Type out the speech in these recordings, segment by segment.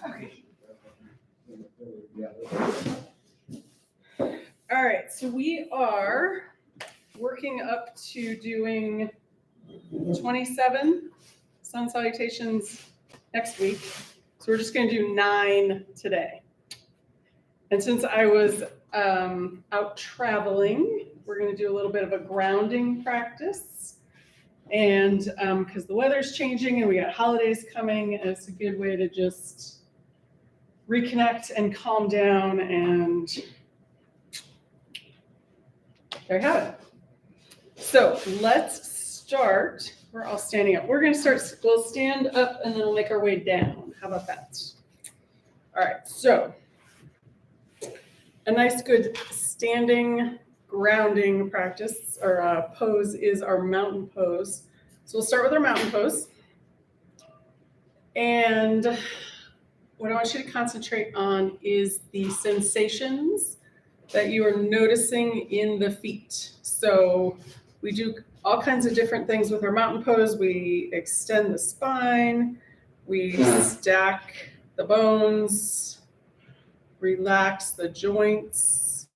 Okay. All right, so we are working up to doing 27 sun salutations next week. So we're just going to do 9 today. And since I was out traveling, we're going to do a little bit of a grounding practice. And because the weather's changing and we got holidays coming, and it's a good way to just reconnect and calm down. And there you have it. So let's start. We're all standing up. We're going to start, we'll stand up and then we'll make our way down. How about that? All right, so a nice good standing grounding practice or pose is our mountain pose. So we'll start with our mountain pose. And what I want you to concentrate on is the sensations that you are noticing in the feet. So we do all kinds of different things with our mountain pose. We extend the spine, we stack the bones, relax the joints,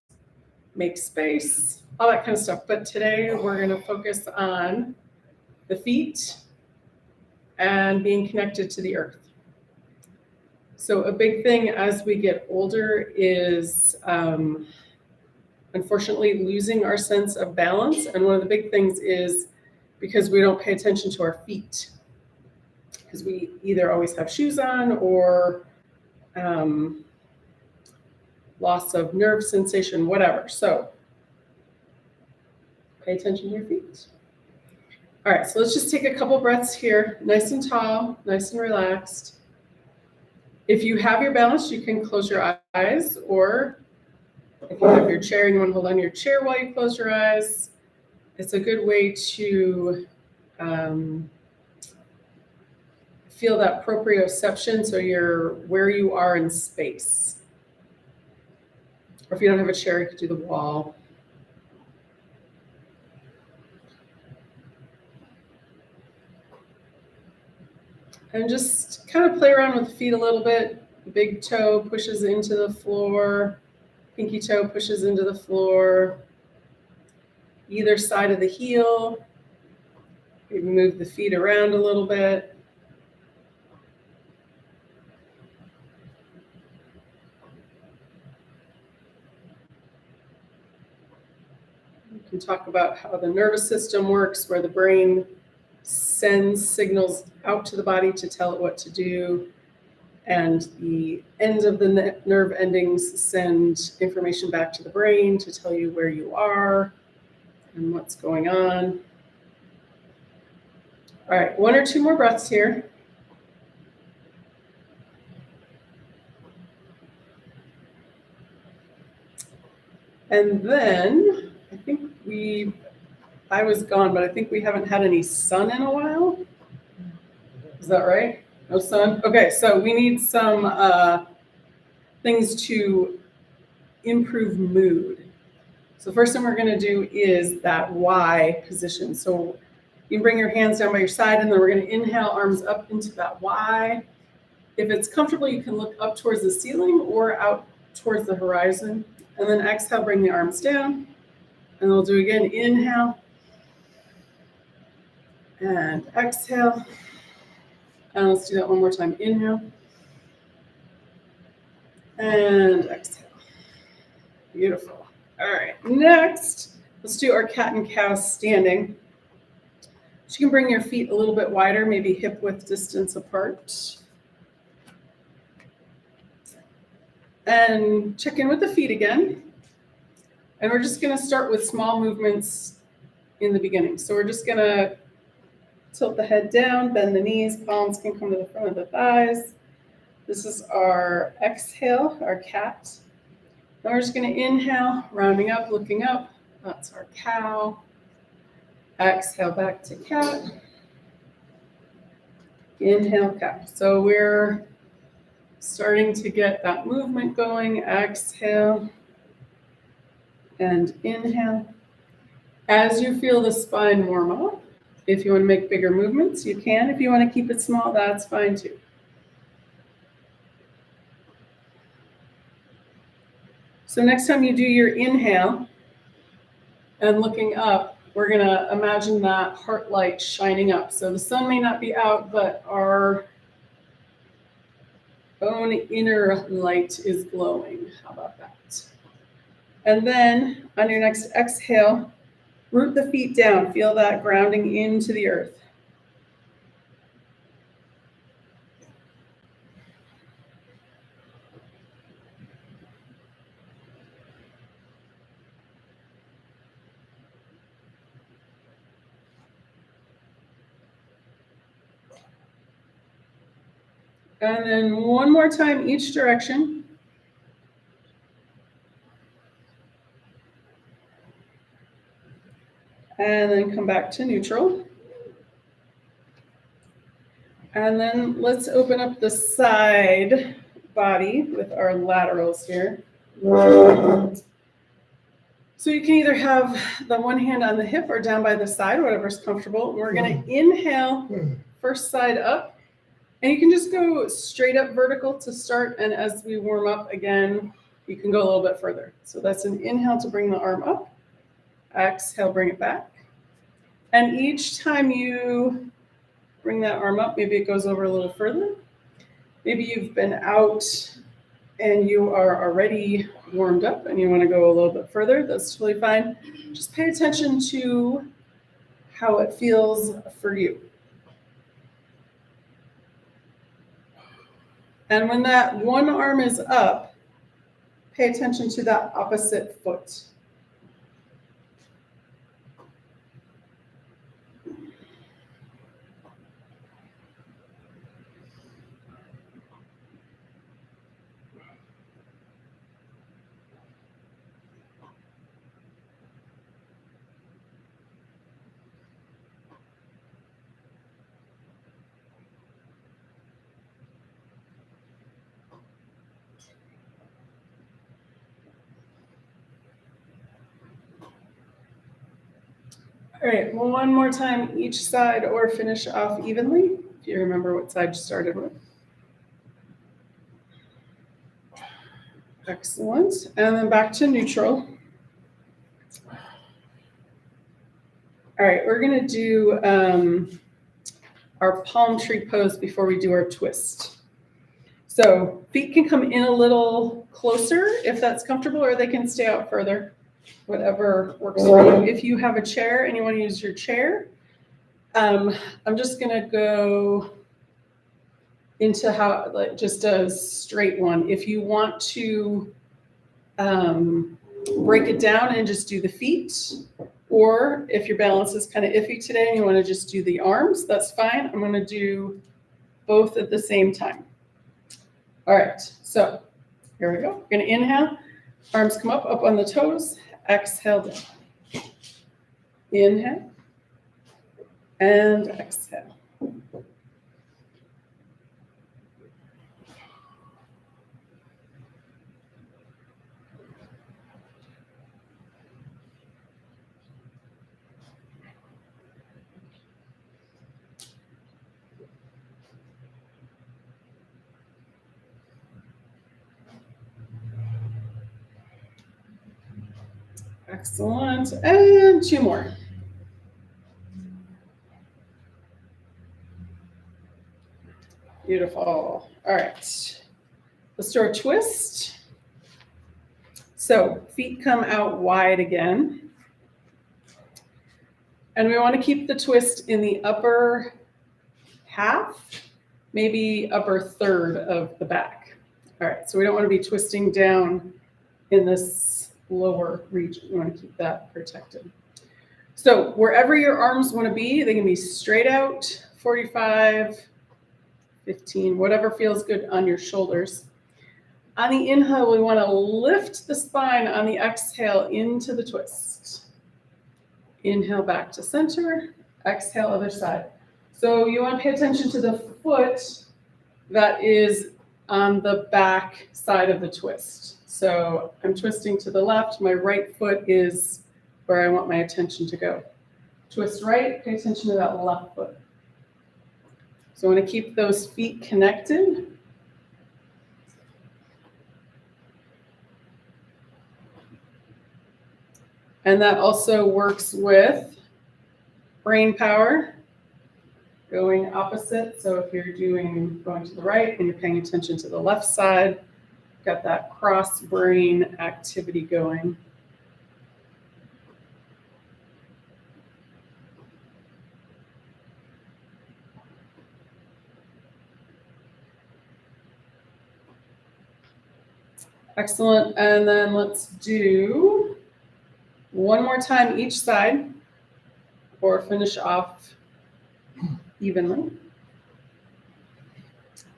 make space, all that kind of stuff. But today we're going to focus on the feet and being connected to the earth. So a big thing as we get older is unfortunately losing our sense of balance. And one of the big things is because we don't pay attention to our feet, because we either always have shoes on or loss of nerve sensation, whatever. So pay attention to your feet. All right, so let's just take a couple breaths here, nice and tall, nice and relaxed. If you have your balance, you can close your eyes, or if you have your chair and you want to hold on to your chair while you close your eyes, it's a good way to feel that proprioception, so you're where you are in space. Or if you don't have a chair, you could do the wall. And just kind of play around with the feet a little bit. The big toe pushes into the floor. Pinky toe pushes into the floor. Either side of the heel. Maybe move the feet around a little bit. We can talk about how the nervous system works, where the brain sends signals out to the body to tell it what to do. And the ends of the nerve endings send information back to the brain to tell you where you are and what's going on. All right, 1 or 2 more breaths here. And then I think I was gone, but I think we haven't had any sun in a while. Is that right? No sun? Okay, so we need some things to improve mood. So the first thing we're going to do is that Y position. So you can bring your hands down by your side, and then we're going to inhale, arms up into that Y. If it's comfortable, you can look up towards the ceiling or out towards the horizon. And then exhale, bring the arms down. And we'll do again, inhale. And exhale. And let's do that one more time. Inhale. And exhale. Beautiful. All right, next, let's do our cat and cow standing. So you can bring your feet a little bit wider, maybe hip width distance apart. And check in with the feet again. And we're just going to start with small movements in the beginning. So we're just going to tilt the head down, bend the knees, palms can come to the front of the thighs. This is our exhale, our cat. Then we're just going to inhale, rounding up, looking up. That's our cow. Exhale, back to cat. Inhale, cow. So we're starting to get that movement going. Exhale and inhale. As you feel the spine warm up, if you want to make bigger movements, you can. If you want to keep it small, that's fine too. So next time you do your inhale and looking up, we're gonna imagine that heart light shining up. So the sun may not be out, but our own inner light is glowing. How about that? And then on your next exhale, root the feet down. Feel that grounding into the earth. And then one more time each direction. And then come back to neutral. And then let's open up the side body with our laterals here. So you can either have the one hand on the hip or down by the side, whatever's comfortable. We're going to inhale first side up. And you can just go straight up vertical to start. And as we warm up again, you can go a little bit further. So that's an inhale to bring the arm up. Exhale, bring it back. And each time you bring that arm up, maybe it goes over a little further. Maybe you've been out and you are already warmed up and you want to go a little bit further. That's totally fine. Just pay attention to how it feels for you. And when that one arm is up, pay attention to that opposite foot. All right, one more time each side or finish off evenly, if you remember what side you started with. Excellent. And then back to neutral. All right, we're going to do our palm tree pose before we do our twist. So feet can come in a little closer if that's comfortable, or they can stay out further, whatever works for you. If you have a chair and you want to use your chair, I'm just going to go into how, like, just a straight one. If you want to break it down and just do the feet, or if your balance is kind of iffy today and you want to just do the arms, that's fine. I'm going to do both at the same time. All right, so here we go. We're going to inhale, arms come up on the toes, exhale down. Inhale and exhale. Excellent. And two more. Beautiful. All right. Let's do our twist. So feet come out wide again. And we want to keep the twist in the upper half, maybe upper third of the back. All right. So we don't want to be twisting down in this lower region. You want to keep that protected. So wherever your arms want to be, they can be straight out, 45, 15, whatever feels good on your shoulders. On the inhale, we want to lift the spine. On the exhale, into the twist. Inhale back to center, exhale other side. So you want to pay attention to the foot that is on the back side of the twist. So I'm twisting to the left. My right foot is where I want my attention to go. Twist right, pay attention to that left foot. So I want to keep those feet connected. And that also works with brain power going opposite. So if you're going to the right and you're paying attention to the left side, got that cross brain activity going. Excellent. And then let's do one more time each side, or finish off evenly.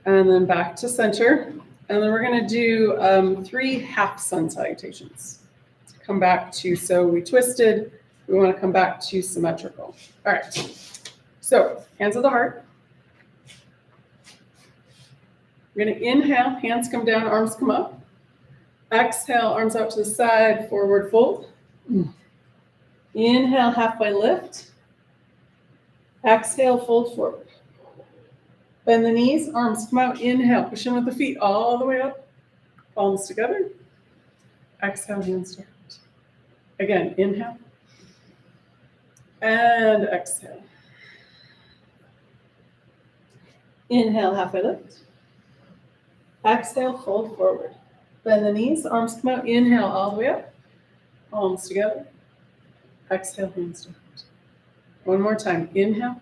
And then back to center. And then we're going to do 3 half sun salutations. Come back to, so we twisted, we want to come back to symmetrical. All right. So hands of the heart. We're going to inhale, hands come down, arms come up. Exhale, arms out to the side, forward fold. Inhale, halfway lift. Exhale, fold forward. Bend the knees, arms come out. Inhale, push in with the feet all the way up. Palms together. Exhale, hands down. Again, inhale. And exhale. Inhale, halfway lift. Exhale, fold forward. Bend the knees, arms come out. Inhale, all the way up. Palms together. Exhale, hands down. One more time. Inhale.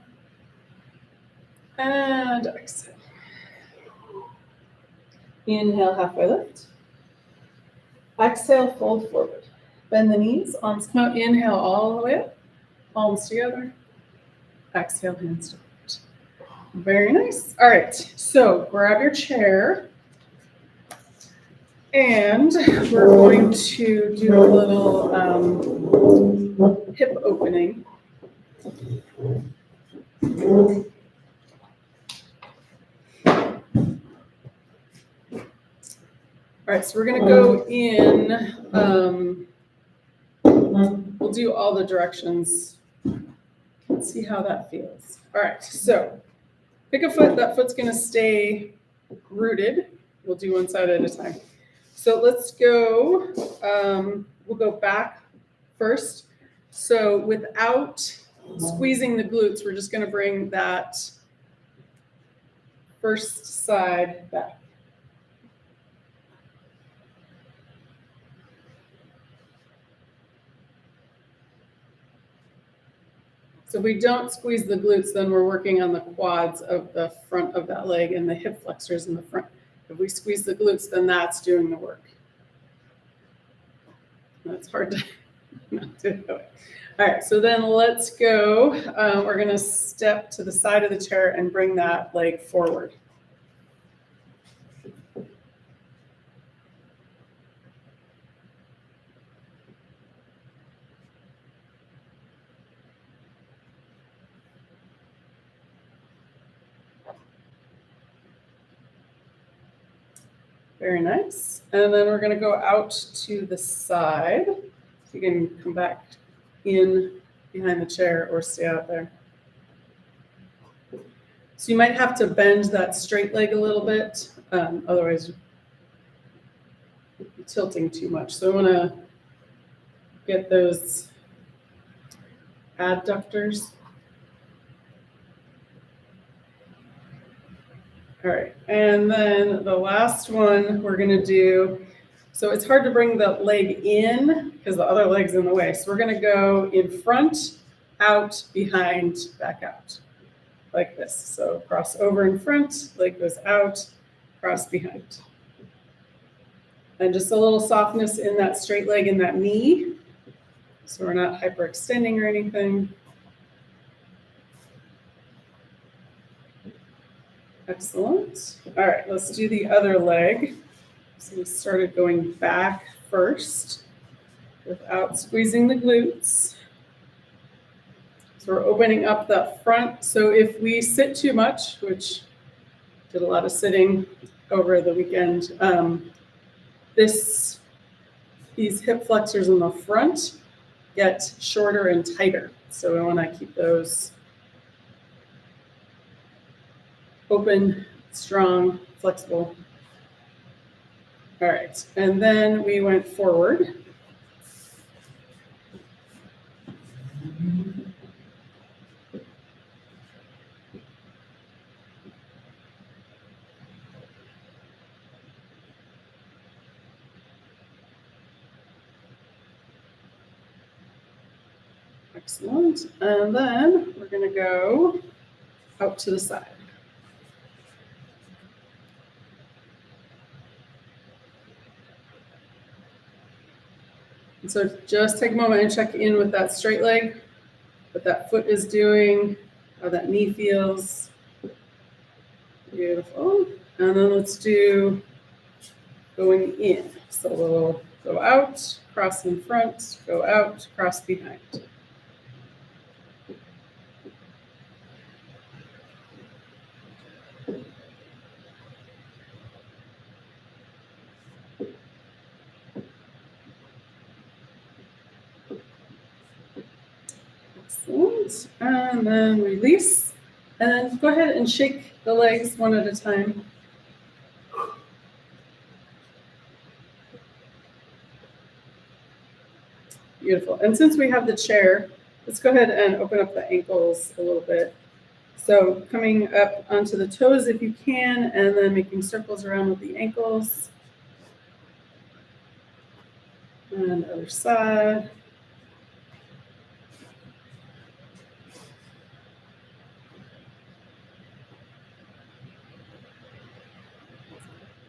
And exhale. Inhale, halfway lift. Exhale, fold forward. Bend the knees, arms come out. Inhale, all the way up. Palms together. Exhale, hands down. Very nice. All right, so grab your chair. And we're going to do a little hip opening. All right, so we're going to go in. We'll do all the directions. Let's see how that feels. All right, so pick a foot. That foot's going to stay rooted. We'll do one side at a time. So let's go, we'll go back first. So without squeezing the glutes, we're just going to bring that first side back. So if we don't squeeze the glutes, then we're working on the quads of the front of that leg and the hip flexors in the front. If we squeeze the glutes, then that's doing the work. That's hard to not do. All right, so then let's go. We're going to step to the side of the chair and bring that leg forward. Very nice. And then we're going to go out to the side. So you can come back in behind the chair or stay out there. So you might have to bend that straight leg a little bit. Otherwise, you're tilting too much. So I want to get those adductors. All right, and then the last one we're going to do, so it's hard to bring the leg in because the other leg's in the way. So we're going to go in front, out, behind, back out, like this. So cross over in front, leg goes out, cross behind. And just a little softness in that straight leg and that knee. So we're not hyperextending or anything. Excellent. All right, let's do the other leg. So we started going back first without squeezing the glutes. So we're opening up the front. So if we sit too much, which did a lot of sitting over the weekend, these hip flexors in the front get shorter and tighter. So we want to keep those open, strong, flexible. All right, and then we went forward. Excellent. And then we're going to go out to the side. And so just take a moment and check in with that straight leg, what that foot is doing, how that knee feels. Beautiful. And then let's do going in. So we'll go out, cross in front, go out, cross behind. Excellent. And then release. And then go ahead and shake the legs one at a time. Beautiful. And since we have the chair, let's go ahead and open up the ankles a little bit. So coming up onto the toes if you can, and then making circles around with the ankles. And the other side.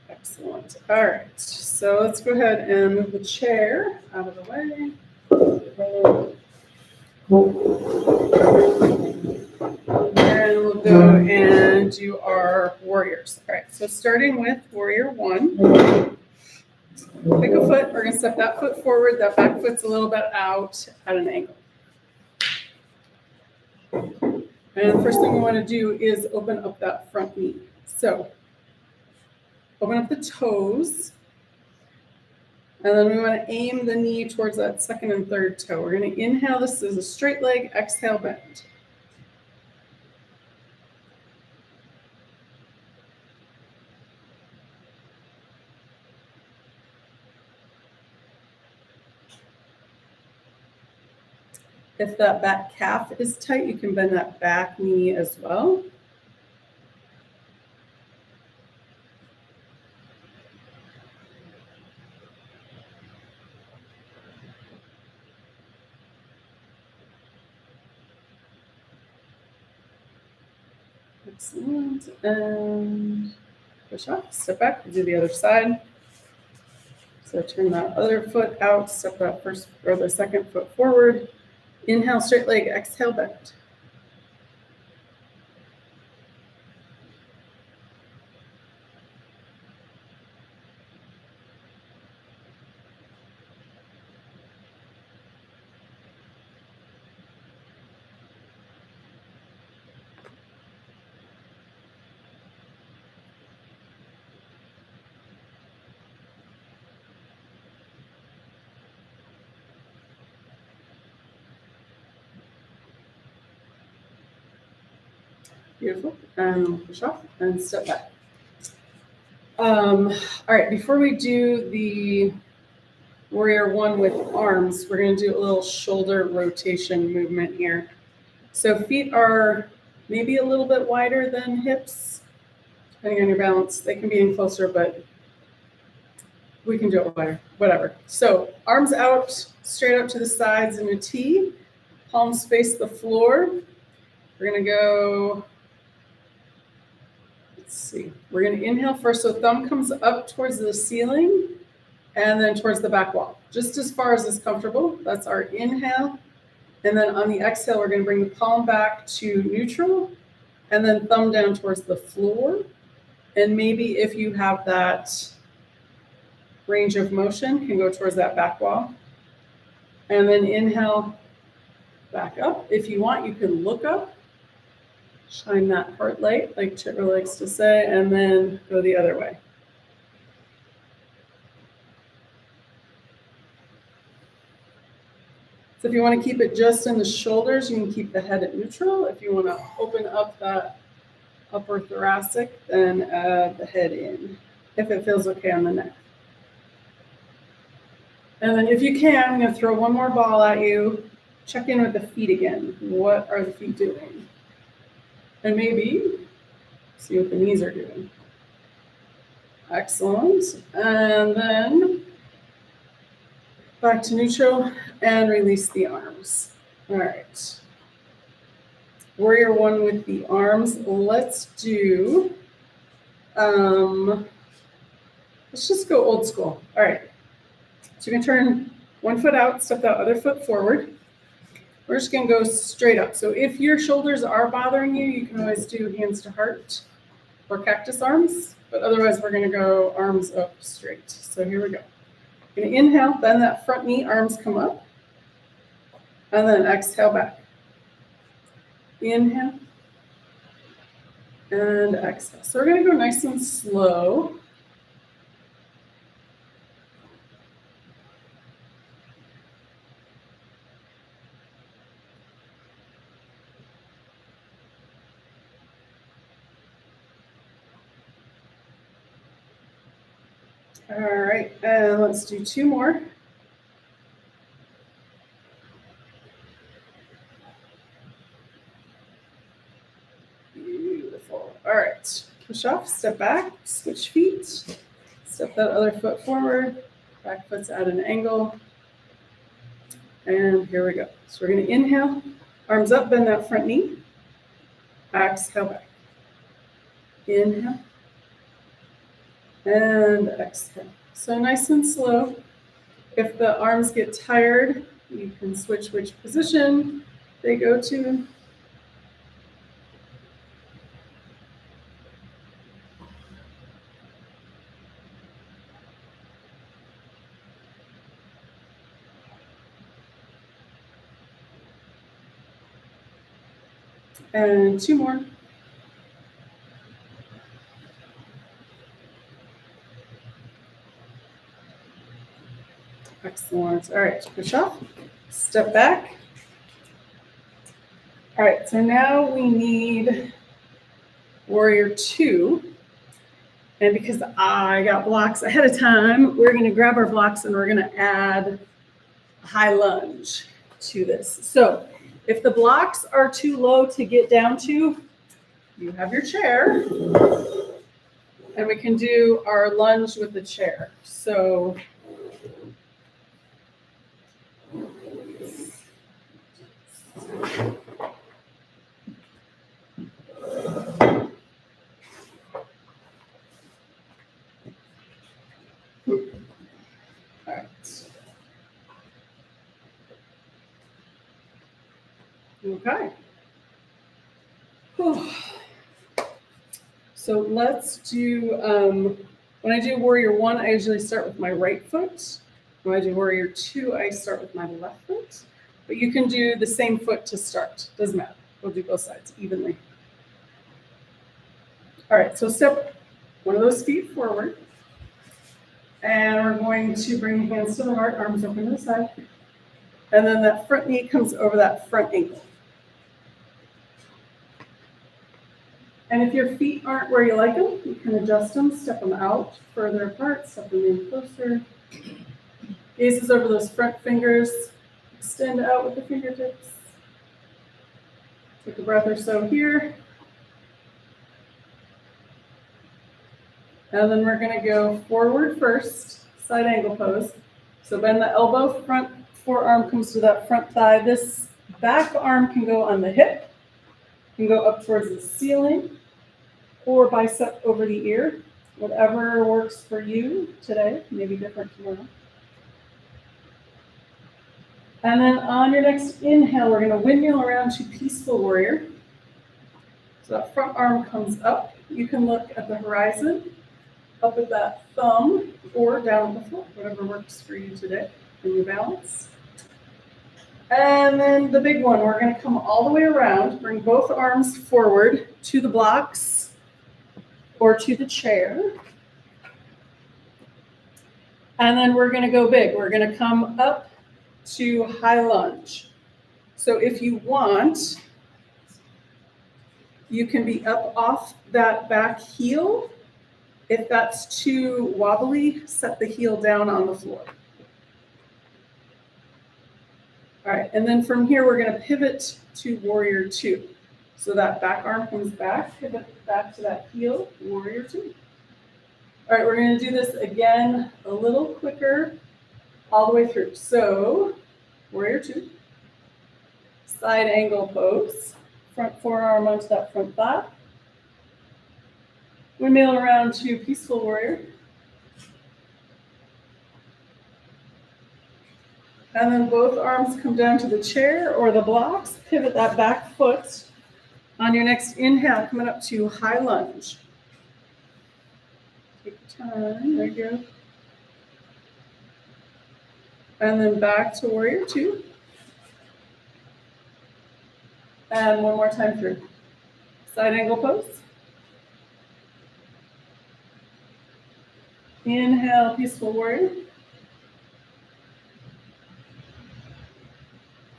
Excellent. All right. So let's go ahead and move the chair out of the way. And we'll go and do our warriors. All right. So starting with warrior one. Pick a foot. We're going to step that foot forward. That back foot's a little bit out at an angle. And the first thing we want to do is open up that front knee. So open up the toes. And then we want to aim the knee towards that second and third toe. We're going to inhale. This is a straight leg. Exhale, bend. If that back calf is tight, you can bend that back knee as well. Excellent. And push up, step back, do the other side. So turn that other foot out, step that first or the second foot forward. Inhale, straight leg, exhale, bend. Beautiful. And push off and step back. All right, before we do the warrior one with arms, we're going to do a little shoulder rotation movement here. So feet are maybe a little bit wider than hips, depending on your balance. They can be in closer, but we can do it wider, whatever. So arms out, straight up to the sides in a T. Palms face the floor. We're going to go, let's see. We're going to inhale first. So thumb comes up towards the ceiling and then towards the back wall, just as far as is comfortable. That's our inhale. And then on the exhale, we're going to bring the palm back to neutral and then thumb down towards the floor. And maybe if you have that range of motion, can go towards that back wall. And then inhale, back up. If you want, you can look up, shine that heart light, like Chitra likes to say, and then go the other way. So if you want to keep it just in the shoulders, you can keep the head at neutral. If you want to open up that upper thoracic, then add the head in, if it feels okay on the neck. And then if you can, I'm going to throw one more ball at you. Check in with the feet again. What are the feet doing? And maybe see what the knees are doing. Excellent. And then back to neutral and release the arms. All right. Warrior one with the arms. Let's do, let's just go old school. All right. So you can turn one foot out, step that other foot forward. We're just gonna go straight up. So if your shoulders are bothering you, you can always do hands to heart or cactus arms, but otherwise we're gonna go arms up straight. So here we go. You're gonna inhale, bend that front knee, arms come up, and then exhale back. Inhale, and exhale. So we're gonna go nice and slow. All right, and let's do two more. Beautiful. All right, push off, step back, switch feet, step that other foot forward, back foot's at an angle, and here we go. So we're gonna inhale, arms up, bend that front knee, exhale back. Inhale, and exhale. So nice and slow. If the arms get tired, you can switch which position they go to. And two more. Excellent. All right, push off, step back. All right, so now we need warrior two. And because I got blocks ahead of time, we're gonna grab our blocks and we're gonna add a high lunge to this. So if the blocks are too low to get down to, you have your chair, and we can do our lunge with the chair. So all right. Okay. Whew. So let's do, when I do warrior one, I usually start with my right foot. When I do warrior two, I start with my left foot. But you can do the same foot to start. Doesn't matter. We'll do both sides evenly. All right, so step one of those feet forward. And we're going to bring hands to the heart, arms open to the side. And then that front knee comes over that front ankle. And if your feet aren't where you like them, you can adjust them, step them out further apart, step them in closer. Gazes over those front fingers, extend out with the fingertips. Take a breath or so here. And then we're gonna go forward first, side angle pose. So bend the elbow, front forearm comes to that front thigh. This back arm can go on the hip, can go up towards the ceiling, or bicep over the ear. Whatever works for you today, maybe different tomorrow. And then on your next inhale, we're gonna windmill around to peaceful warrior. So that front arm comes up. You can look at the horizon, up at that thumb, or down at the floor, whatever works for you today in your balance. And then the big one, we're gonna come all the way around, bring both arms forward to the blocks or to the chair. And then we're gonna go big. We're gonna come up to high lunge. So if you want, you can be up off that back heel. If that's too wobbly, set the heel down on the floor. All right, and then from here, we're gonna pivot to warrior two. So that back arm comes back, pivot back to that heel, warrior two. All right, we're gonna do this again a little quicker all the way through. So warrior two, side angle pose. Front forearm onto that front thigh. Windmill around to peaceful warrior. And then both arms come down to the chair or the blocks. Pivot that back foot. On your next inhale, coming up to high lunge. Take your time, there you go. And then back to warrior two. And one more time through. Side angle pose. Inhale, peaceful warrior.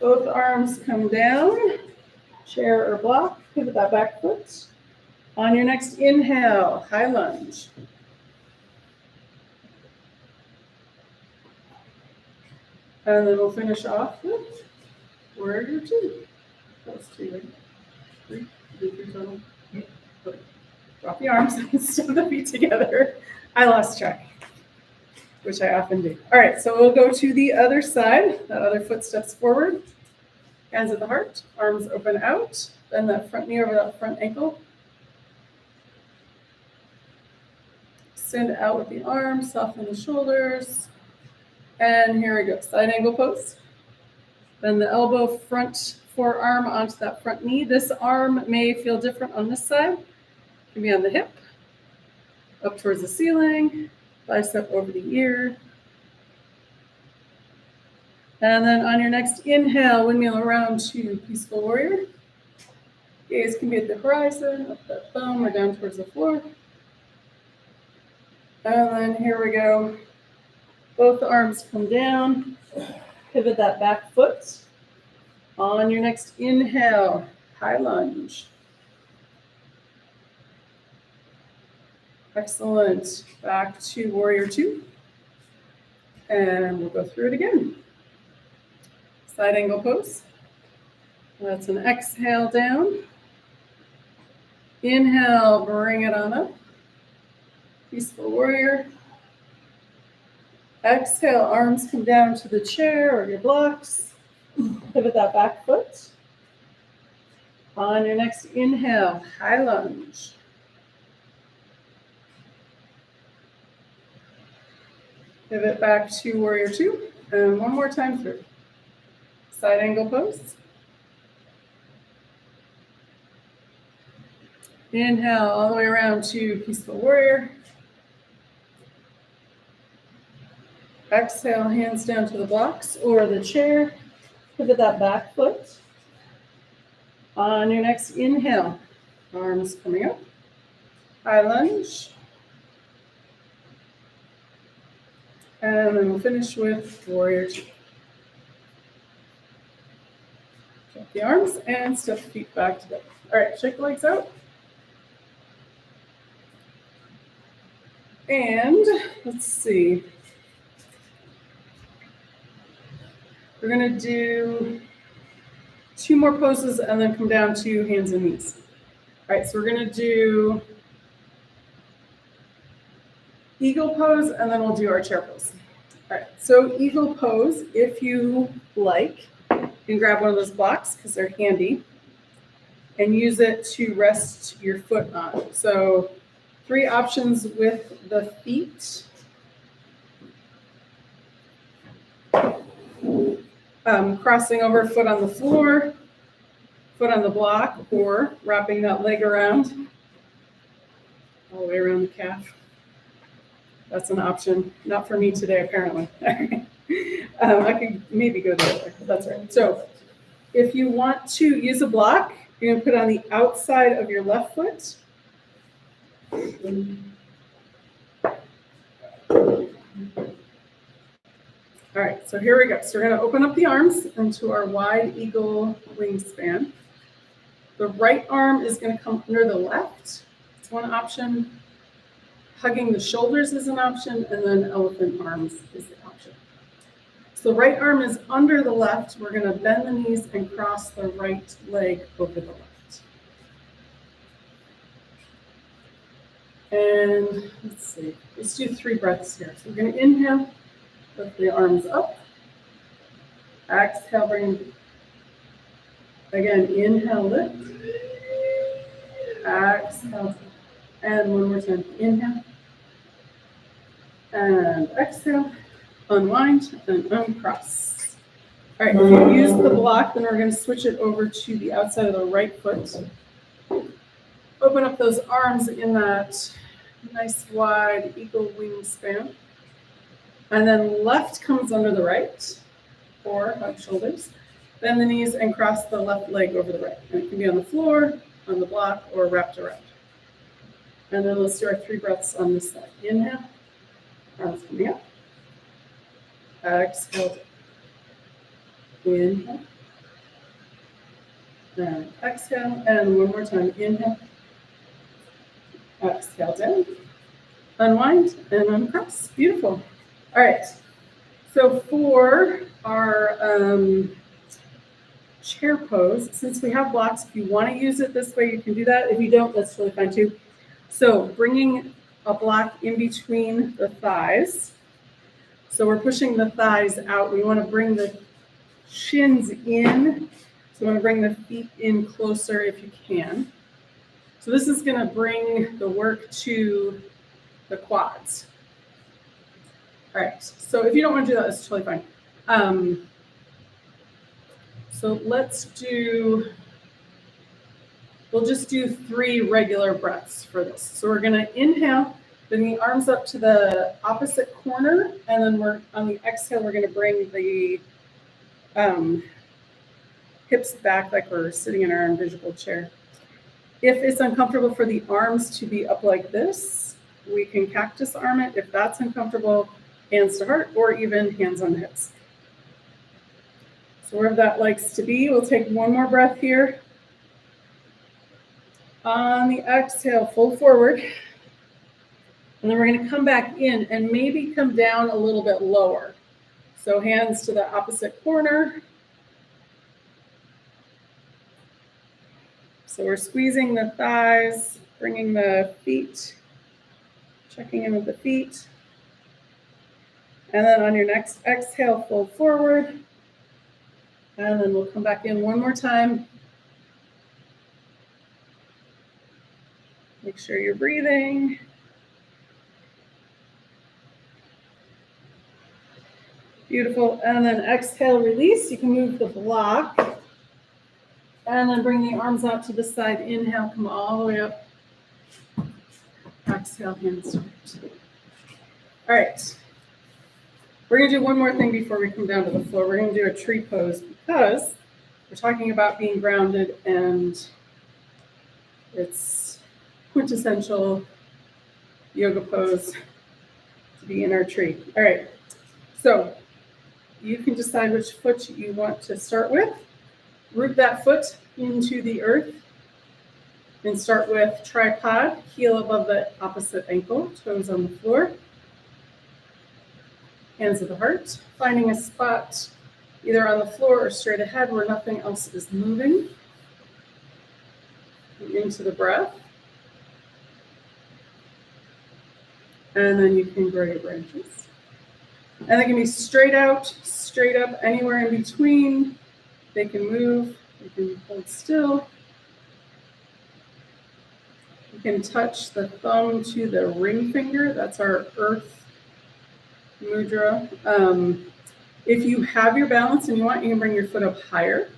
Both arms come down, chair or block, pivot that back foot. On your next inhale, high lunge. And then we'll finish off with warrior two. That's two, right? Three? Three total? Okay. Drop the arms and step the feet together. I lost track, which I often do. All right, so we'll go to the other side. That other foot steps forward. Hands at the heart, arms open out. Bend that front knee over that front ankle. Send out with the arms, soften the shoulders. And here we go, side angle pose. Bend the elbow, front forearm onto that front knee. This arm may feel different on this side. It can be on the hip, up towards the ceiling, bicep over the ear. And then on your next inhale, windmill around to peaceful warrior. Gaze can be at the horizon, up that thumb, or down towards the floor. And then here we go. Both arms come down. Pivot that back foot. On your next inhale, high lunge. Excellent. Back to warrior two. And we'll go through it again. Side angle pose. That's an exhale down. Inhale, bring it on up. Peaceful warrior. Exhale, arms come down to the chair or your blocks. Pivot that back foot. On your next inhale, high lunge. Pivot back to warrior two. And one more time through. Side angle pose. Inhale all the way around to peaceful warrior. Exhale, hands down to the blocks or the chair. Pivot that back foot. On your next inhale, arms coming up. High lunge. And then we'll finish with warrior two. Drop the arms and step the feet back together. All right, shake the legs out. And let's see. We're going to do two more poses and then come down to hands and knees. All right, so we're going to do eagle pose and then we'll do our chair pose. All right, so eagle pose, if you like, you can grab one of those blocks because they're handy and use it to rest your foot on. So 3 options with the feet. Crossing over, foot on the floor, foot on the block, or wrapping that leg around, all the way around the calf. That's an option. Not for me today, apparently. I could maybe go the other way. That's right. So if you want to use a block, you're going to put it on the outside of your left foot. All right, so here we go. So we're going to open up the arms into our wide eagle wingspan. The right arm is going to come under the left. It's one option. Hugging the shoulders is an option, and then elephant arms is the option. So the right arm is under the left. We're going to bend the knees and cross the right leg over the left. And let's see, let's do 3 breaths here. So we're going to inhale. Lift the arms up. Exhale, bring Again, inhale, lift. Exhale. And one more time. Inhale. And exhale. Unwind and uncross. All right, if you use the block, then we're going to switch it over to the outside of the right foot. Open up those arms in that nice wide eagle wingspan. And then left comes under the right, or hug shoulders. Bend the knees and cross the left leg over the right. And it can be on the floor, on the block, or wrapped around. And then let's do our 3 breaths on this side. Inhale, arms coming up. Exhale. Inhale. And exhale. And one more time. Inhale. Exhale down. Unwind and uncross. Beautiful. All right. So for our chair pose, since we have blocks, if you want to use it this way, you can do that. If you don't, that's totally fine too. So bringing a block in between the thighs. So we're pushing the thighs out. We want to bring the shins in. So we want to bring the feet in closer if you can. So this is going to bring the work to the quads. All right. So if you don't want to do that, that's totally fine. So we'll just do 3 regular breaths for this. So we're going to inhale, bring the arms up to the opposite corner, and then on the exhale, we're going to bring the hips back like we're sitting in our invisible chair. If it's uncomfortable for the arms to be up like this, we can cactus arm it. If that's uncomfortable, hands to heart, or even hands on the hips. So wherever that likes to be, we'll take one more breath here. On the exhale, fold forward. And then we're going to come back in and maybe come down a little bit lower. So hands to the opposite corner. So we're squeezing the thighs, bringing the feet, checking in with the feet. And then on your next exhale, fold forward. And then we'll come back in one more time. Make sure you're breathing. Beautiful. And then exhale, release. You can move the block. And then bring the arms out to the side. Inhale, come all the way up. Exhale, hands to heart. All right. We're going to do one more thing before we come down to the floor. We're going to do a tree pose because we're talking about being grounded, and it's quintessential yoga pose to be in our tree. All right. So you can decide which foot you want to start with. Root that foot into the earth and start with tripod, heel above the opposite ankle, toes on the floor. Hands at the heart, finding a spot either on the floor or straight ahead where nothing else is moving. Into the breath. And then you can grow your branches. And they can be straight out, straight up, anywhere in between. They can move, they can hold still. You can touch the thumb to the ring finger. That's our earth mudra. If you have your balance and you want, you can bring your foot up higher.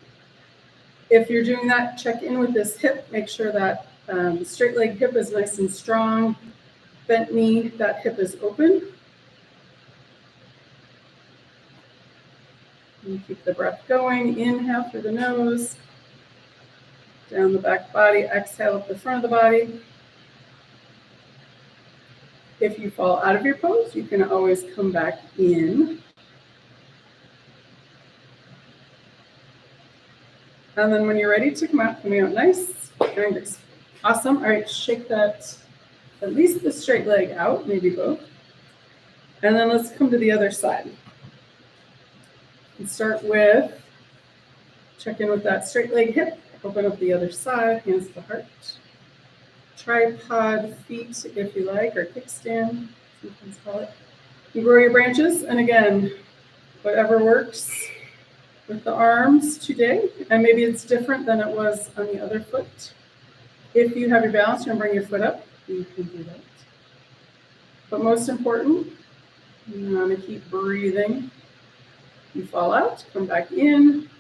If you're doing that, check in with this hip. Make sure that straight leg hip is nice and strong. Bent knee, that hip is open. And keep the breath going. Inhale through the nose. Down the back body. Exhale up the front of the body. If you fall out of your pose, you can always come back in. And then when you're ready to come out nice and graceful. Awesome. All right, shake that, at least the straight leg out, maybe both. And then let's come to the other side. And start with, check in with that straight leg hip. Open up the other side, hands to the heart. Tripod feet, if you like, or kickstand, sometimes call it. You grow your branches, and again, whatever works. with the arms today, and maybe it's different than it was on the other foot. If you have your balance, you're gonna bring your foot up, you can do that. But most important, you wanna keep breathing. You fall out, come back in.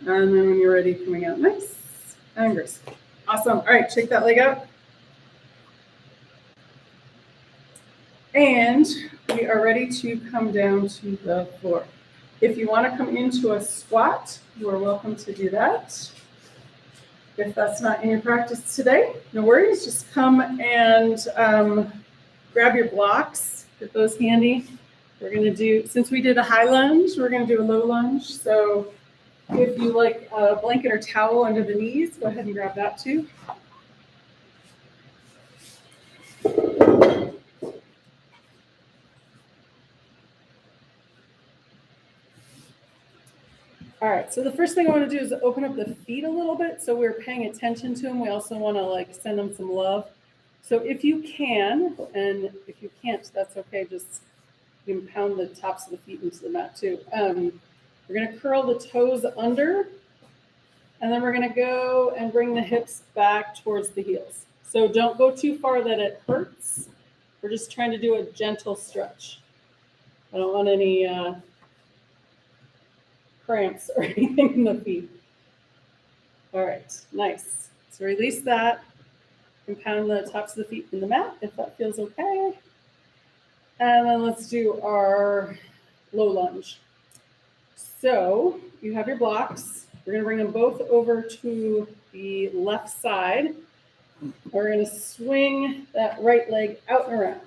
And then when you're ready, coming out nice and graceful. Awesome. All right, shake that leg out. And we are ready to come down to the floor. If you want to come into a squat, you are welcome to do that. If that's not in your practice today, no worries. Just come and grab your blocks, get those handy. We're going to do, since we did a high lunge, we're going to do a low lunge. So if you like a blanket or towel under the knees, go ahead and grab that too. All right, so the first thing I want to do is open up the feet a little bit so we're paying attention to them. We also want to like send them some love. So if you can, and if you can't, that's okay. Just you can pound the tops of the feet into the mat too. We're going to curl the toes under, and then we're going to go and bring the hips back towards the heels. So don't go too far that it hurts. We're just trying to do a gentle stretch. I don't want any cramps or anything in the feet. All right, nice. So release that and pound the tops of the feet in the mat if that feels okay. And then let's do our low lunge. So you have your blocks. We're going to bring them both over to the left side. We're going to swing that right leg out and around.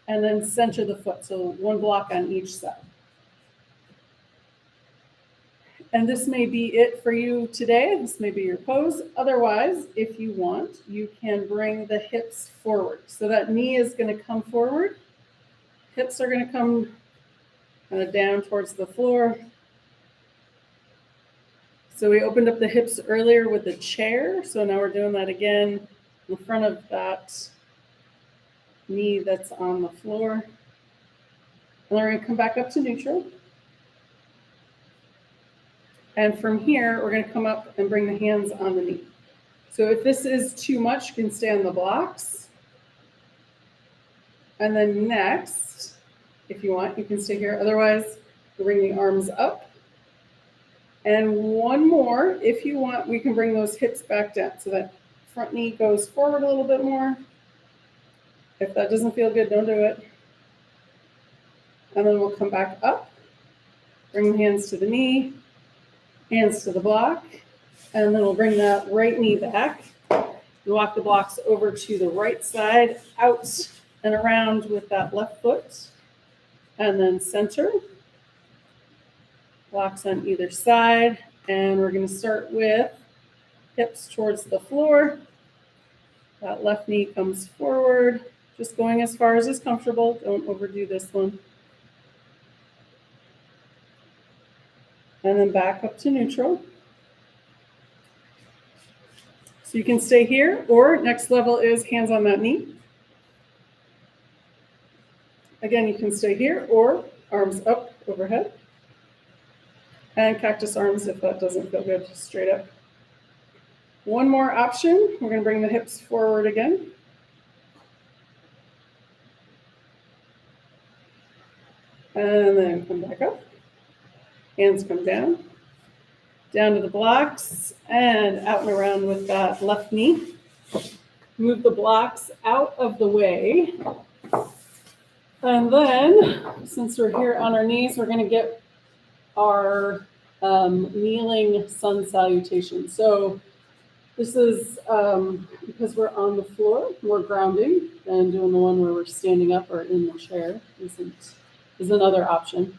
And then center the foot. So one block on each side. And this may be it for you today. This may be your pose. Otherwise, if you want, you can bring the hips forward. So that knee is going to come forward. Hips are going to come kind of down towards the floor. So we opened up the hips earlier with the chair. So now we're doing that again in front of that knee that's on the floor. And then we're going to come back up to neutral. And from here, we're going to come up and bring the hands on the knee. So if this is too much, you can stay on the blocks. And then next, if you want, you can stay here. Otherwise, we'll bring the arms up. And one more, if you want, we can bring those hips back down. So that front knee goes forward a little bit more. If that doesn't feel good, don't do it. And then we'll come back up. Bring the hands to the knee. Hands to the block, and then we'll bring that right knee back. You walk the blocks over to the right side, out and around with that left foot, and then center. Blocks on either side, and we're going to start with hips towards the floor. That left knee comes forward, just going as far as is comfortable. Don't overdo this one. And then back up to neutral. So you can stay here, or next level is hands on that knee. Again, you can stay here, or arms up overhead. And cactus arms if that doesn't feel good, just straight up. One more option, we're going to bring the hips forward again. And then come back up. Hands come down to the blocks, and out and around with that left knee. Move the blocks out of the way. And then, since we're here on our knees, we're going to get our kneeling sun salutation. So this is because we're on the floor, more grounding than doing the one where we're standing up or in the chair is another option.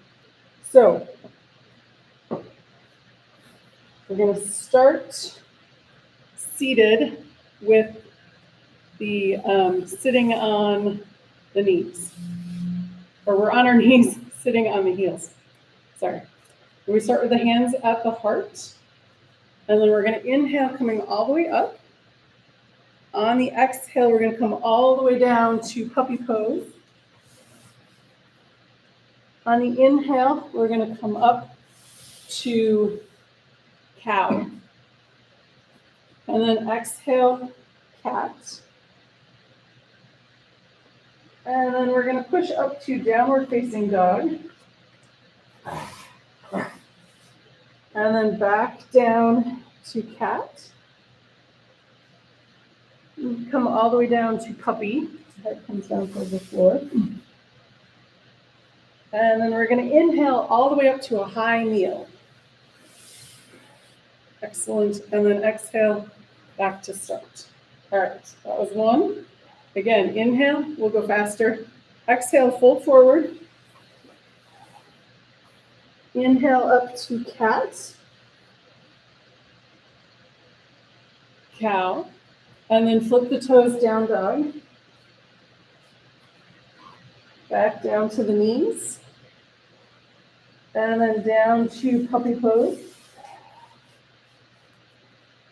So we're going to start seated with the sitting on the knees. or we're on our knees sitting on the heels. Sorry. We start with the hands at the heart. And then we're going to inhale, coming all the way up. On the exhale, we're going to come all the way down to puppy pose. On the inhale, we're going to come up to cow. And then exhale, cat. And then we're going to push up to downward facing dog. And then back down to cat. Come all the way down to puppy. Head comes down towards the floor. And then we're going to inhale all the way up to a high kneel. Excellent. And then exhale, back to start. All right, that was one. Again, inhale, we'll go faster. Exhale, fold forward. Inhale up to cat. Cow. And then flip the toes down dog. Back down to the knees. And then down to puppy pose.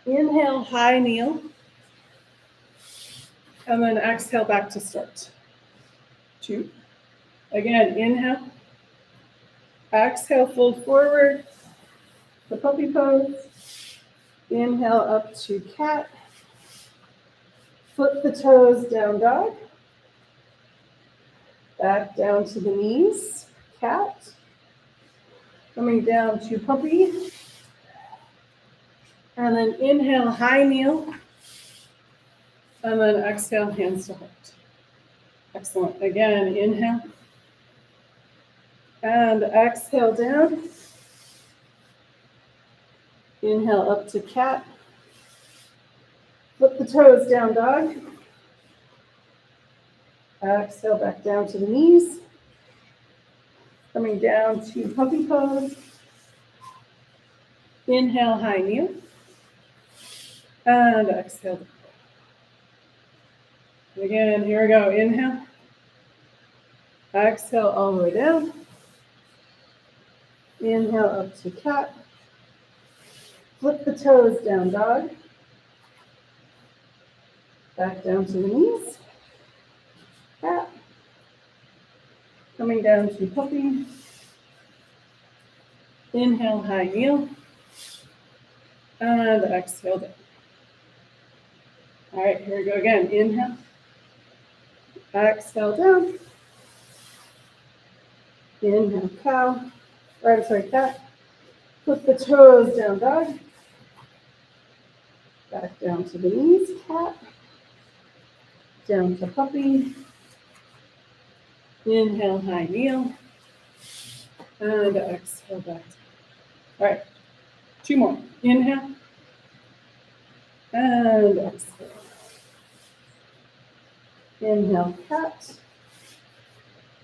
Inhale, high kneel. And then exhale, back to start. 2. Again, inhale. Exhale, fold forward. The puppy pose. Inhale up to cat. Flip the toes down dog. Back down to the knees. Cat. Coming down to puppy. And then inhale, high kneel. And then exhale, hands to heart. Excellent. Again, inhale. And exhale down. Inhale up to cat. Flip the toes down dog. Exhale back down to the knees. Coming down to puppy pose. Inhale, high kneel. And exhale. Again, here we go. Inhale. Exhale all the way down. Inhale up to cat. Flip the toes down dog. Back down to the knees. Cat. Coming down to puppy. Inhale, high kneel. And exhale down. All right, here we go again. Inhale. Exhale down. Inhale, cow. Cat. Flip the toes down dog. Back down to the knees, cat. Down to puppy. Inhale, high kneel. And exhale back. All right, 2 more. Inhale. And exhale. Inhale, cat.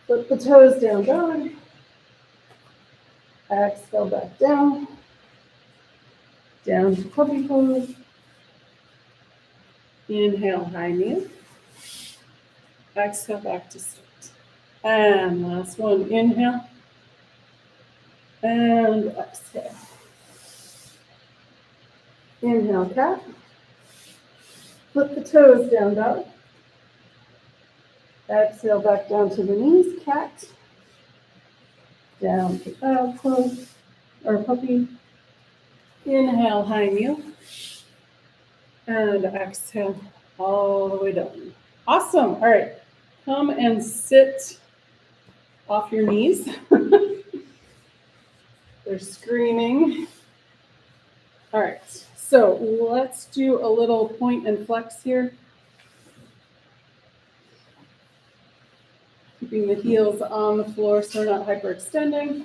Flip the toes down dog. Exhale back down. Down to puppy pose. Inhale, high kneel. Exhale back to start. And last one. Inhale. And exhale. Inhale, cat. Flip the toes down dog. Exhale back down to the knees, cat. Down to child pose or puppy. Inhale, high kneel. And exhale all the way down. Awesome. All right. Come and sit off your knees. They're screaming. All right. So let's do a little point and flex here. Keeping the heels on the floor so we're not hyperextending.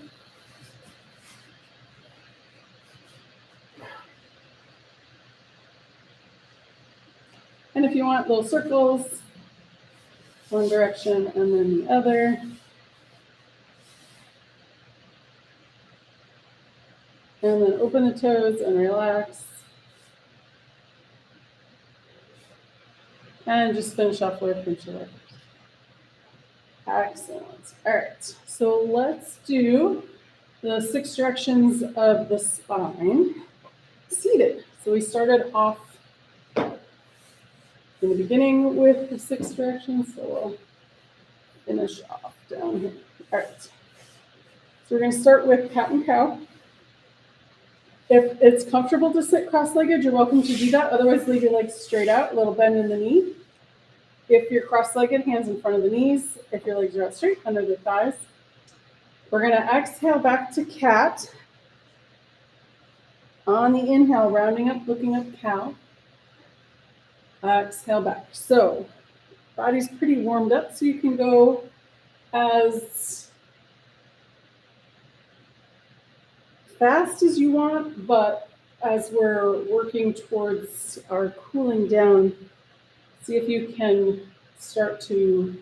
And if you want little circles, one direction and then the other. And then open the toes and relax. And just finish off with pinch your leg. Excellent. All right, so let's do the 6 directions of the spine seated. So we started off in the beginning with the 6 directions, so we'll finish off down here. All right, so we're going to start with cat and cow. If it's comfortable to sit cross-legged, you're welcome to do that. Otherwise, leave your legs straight out, a little bend in the knee. If you're cross-legged, hands in front of the knees. If your legs are out straight, under the thighs. We're going to exhale back to cat. On the inhale, rounding up, looking up, cow. Exhale back. So, body's pretty warmed up, so you can go as fast as you want, but as we're working towards our cooling down, see if you can start to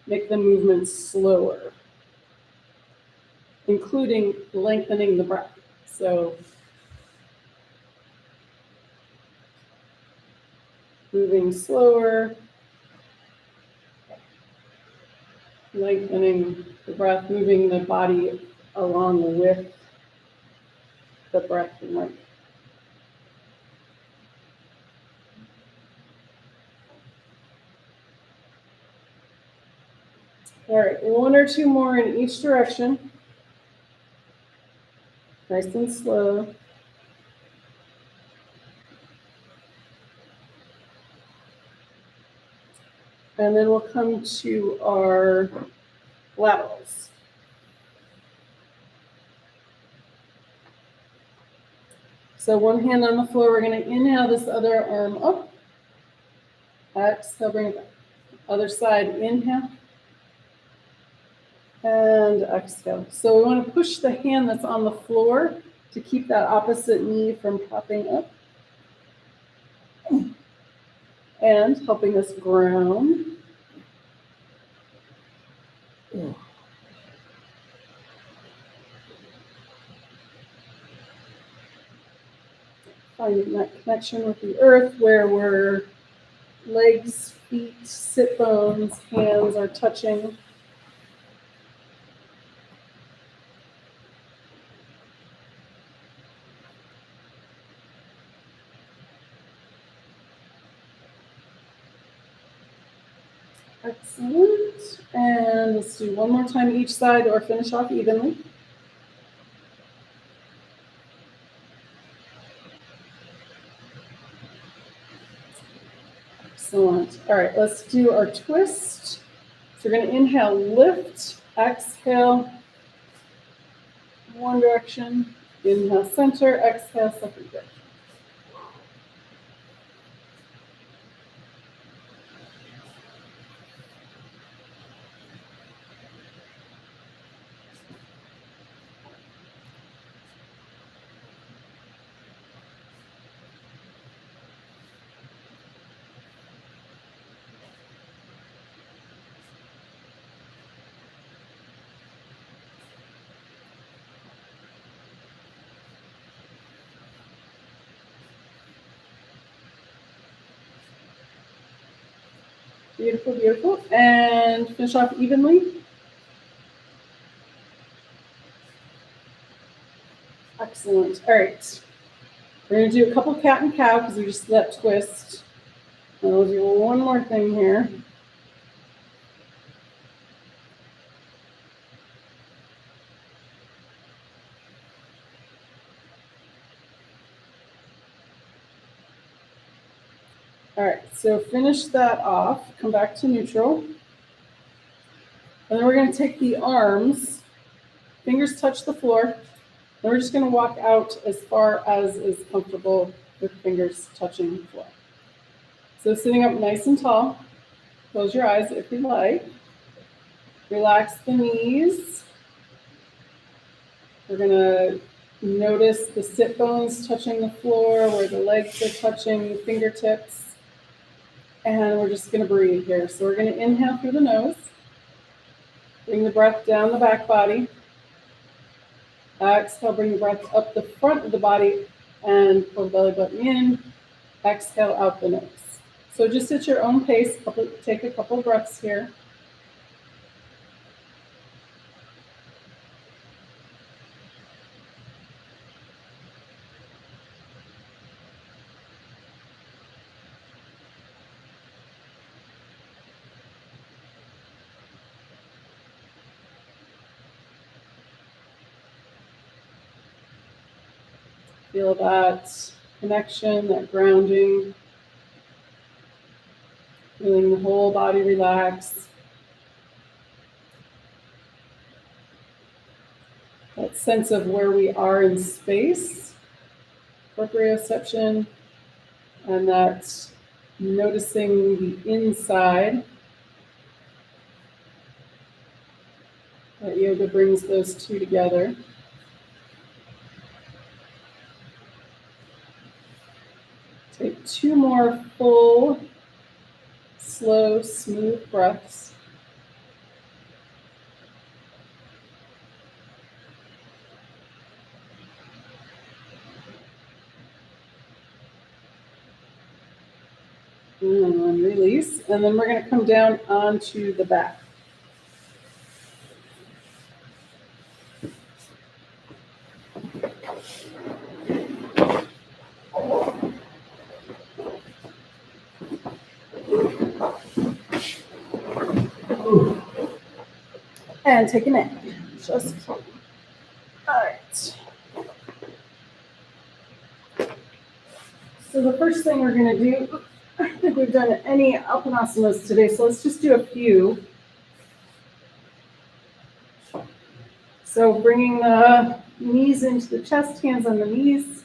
make the movements slower, including lengthening the breath. So moving slower, lengthening the breath, moving the body along with the breath and length. All right, 1 or 2 more in each direction. Nice and slow. And then we'll come to our laterals. So one hand on the floor, we're going to inhale this other arm up. Exhale, bring it back. Other side, inhale. And exhale. So we want to push the hand that's on the floor to keep that opposite knee from popping up. And helping us ground. Finding that connection with the earth where we're legs, feet, sit bones, hands are touching. Excellent. And let's do one more time each side or finish off evenly. Excellent. All right, let's do our twist. So we're going to inhale, lift, exhale, one direction, inhale, center, exhale, second direction. Beautiful, beautiful. And finish off evenly. Excellent. All right. We're going to do a couple cat and cow because we just did that twist. And we'll do one more thing here. All right, so finish that off, come back to neutral. And then we're going to take the arms, fingers touch the floor, and we're just going to walk out as far as is comfortable with fingers touching the floor. So sitting up nice and tall, close your eyes if you like. Relax the knees. We're going to notice the sit bones touching the floor, where the legs are touching the fingertips. And we're just going to breathe here. So we're going to inhale through the nose. Bring the breath down the back body. Exhale, bring the breath up the front of the body and pull the belly button in. Exhale out the nose. So just at your own pace, take a couple breaths here. Feel that connection, that grounding. Feeling the whole body relax. That sense of where we are in space, proprioception, and that noticing the inside. That yoga brings those two together. Take 2 more full, slow, smooth breaths. And then release. And then we're going to come down onto the back. And take a nap. Just all right. So the first thing we're going to do, I don't think we've done any Alpanasanas today, so let's just do a few. So bringing the knees into the chest, hands on the knees.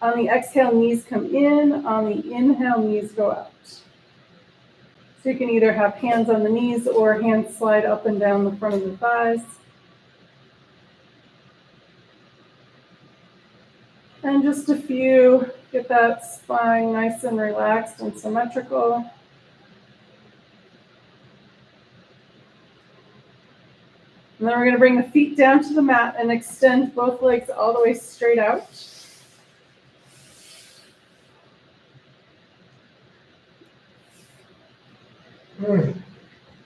On the exhale, knees come in. On the inhale, knees go out. So you can either have hands on the knees or hands slide up and down the front of the thighs. And just a few, get that spine nice and relaxed and symmetrical. And then we're going to bring the feet down to the mat and extend both legs all the way straight out. And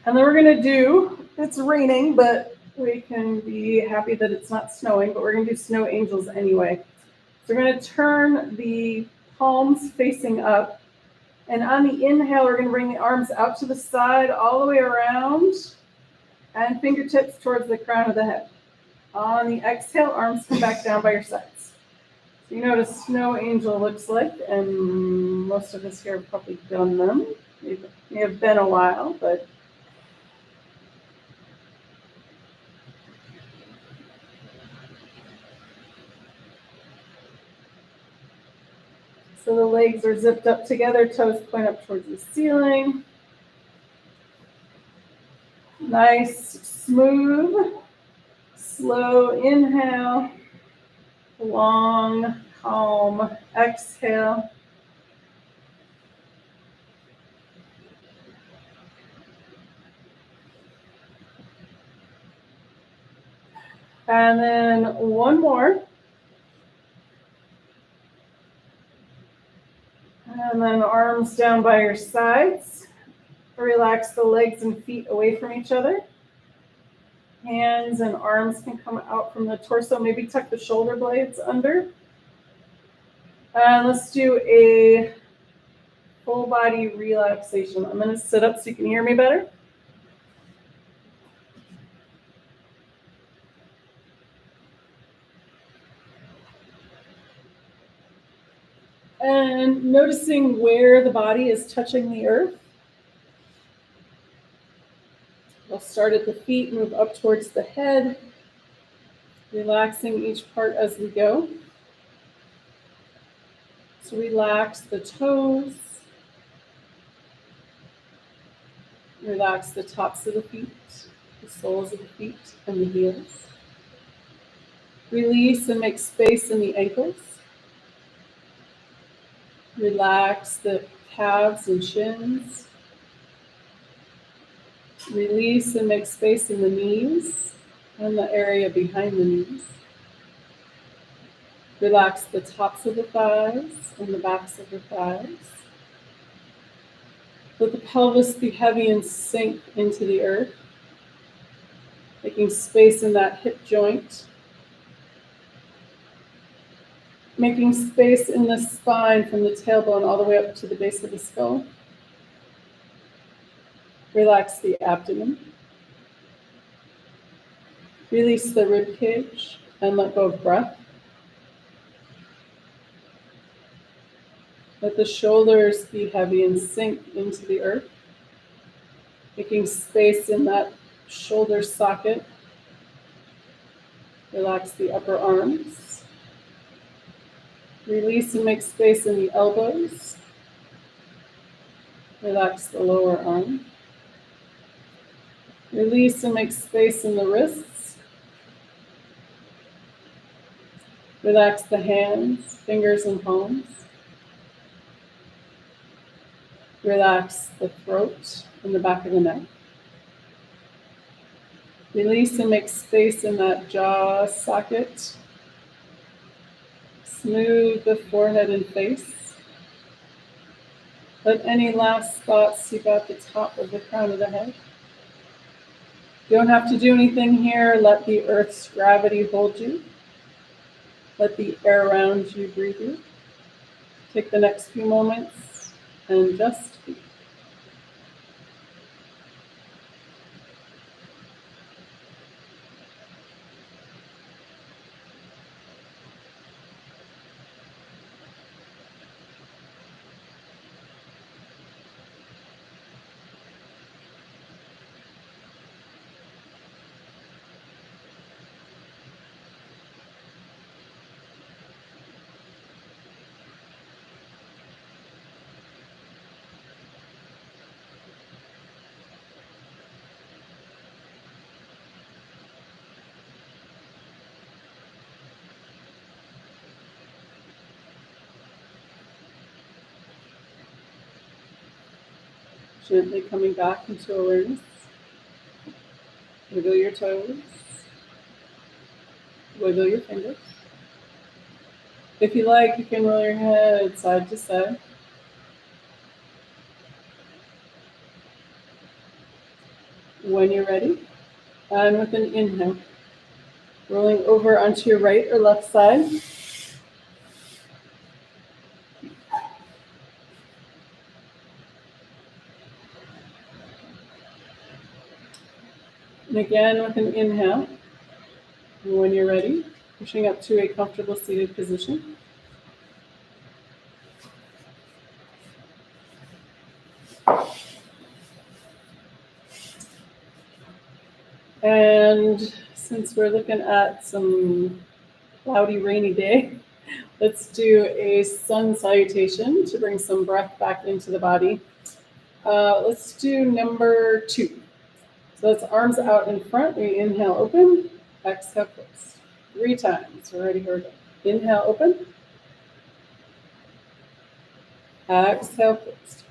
then we're going to do, it's raining, but we can be happy that it's not snowing, but we're going to do snow angels anyway. So we're going to turn the palms facing up. And on the inhale, we're going to bring the arms out to the side, all the way around, and fingertips towards the crown of the head. On the exhale, arms come back down by your sides. So you know what a snow angel looks like, and most of us here have probably done them. It may have been a while, but so the legs are zipped up together, toes point up towards the ceiling. Nice, smooth, slow inhale, long, calm exhale. And then one more. And then arms down by your sides. Relax the legs and feet away from each other. Hands and arms can come out from the torso. Maybe tuck the shoulder blades under. And let's do a full body relaxation. I'm going to sit up so you can hear me better. And noticing where the body is touching the earth. We'll start at the feet, move up towards the head, relaxing each part as we go. So relax the toes, relax the tops of the feet, the soles of the feet, and the heels. Release and make space in the ankles. Relax the calves and shins. Release and make space in the knees and the area behind the knees. Relax the tops of the thighs and the backs of the thighs. Let the pelvis be heavy and sink into the earth, making space in that hip joint. Making space in the spine from the tailbone all the way up to the base of the skull. Relax the abdomen. Release the rib cage and let go of breath. Let the shoulders be heavy and sink into the earth, making space in that shoulder socket. Relax the upper arms. Release and make space in the elbows. Relax the lower arm. Release and make space in the wrists. Relax the hands, fingers, and palms. Relax the throat and the back of the neck. Release and make space in that jaw socket. Smooth the forehead and face. Let any last thoughts seep out the top of the crown of the head. You don't have to do anything here. Let the earth's gravity hold you. Let the air around you breathe you. Take the next few moments and just be. Gently coming back into awareness. Wiggle your toes. Wiggle your fingers. If you like, you can roll your head side to side. When you're ready, and with an inhale, rolling over onto your right or left side. And again with an inhale. And when you're ready, pushing up to a comfortable seated position. And since we're looking at some cloudy, rainy day, let's do a sun salutation to bring some breath back into the body. Let's do number 2. So that's arms out in front. We inhale, open. Exhale, close. 3 times. We're ready, here we go. Inhale, open. Exhale, close.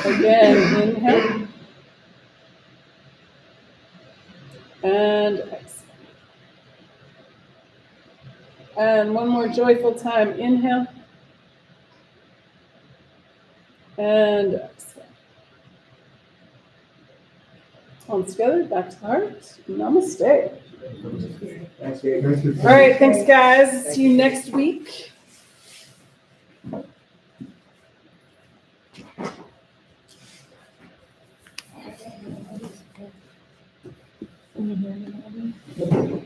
Again, inhale. And exhale. And one more joyful time. Inhale. And exhale. Palms together, back to the heart. Namaste. All right, thanks guys. See you next week. Can you hear me?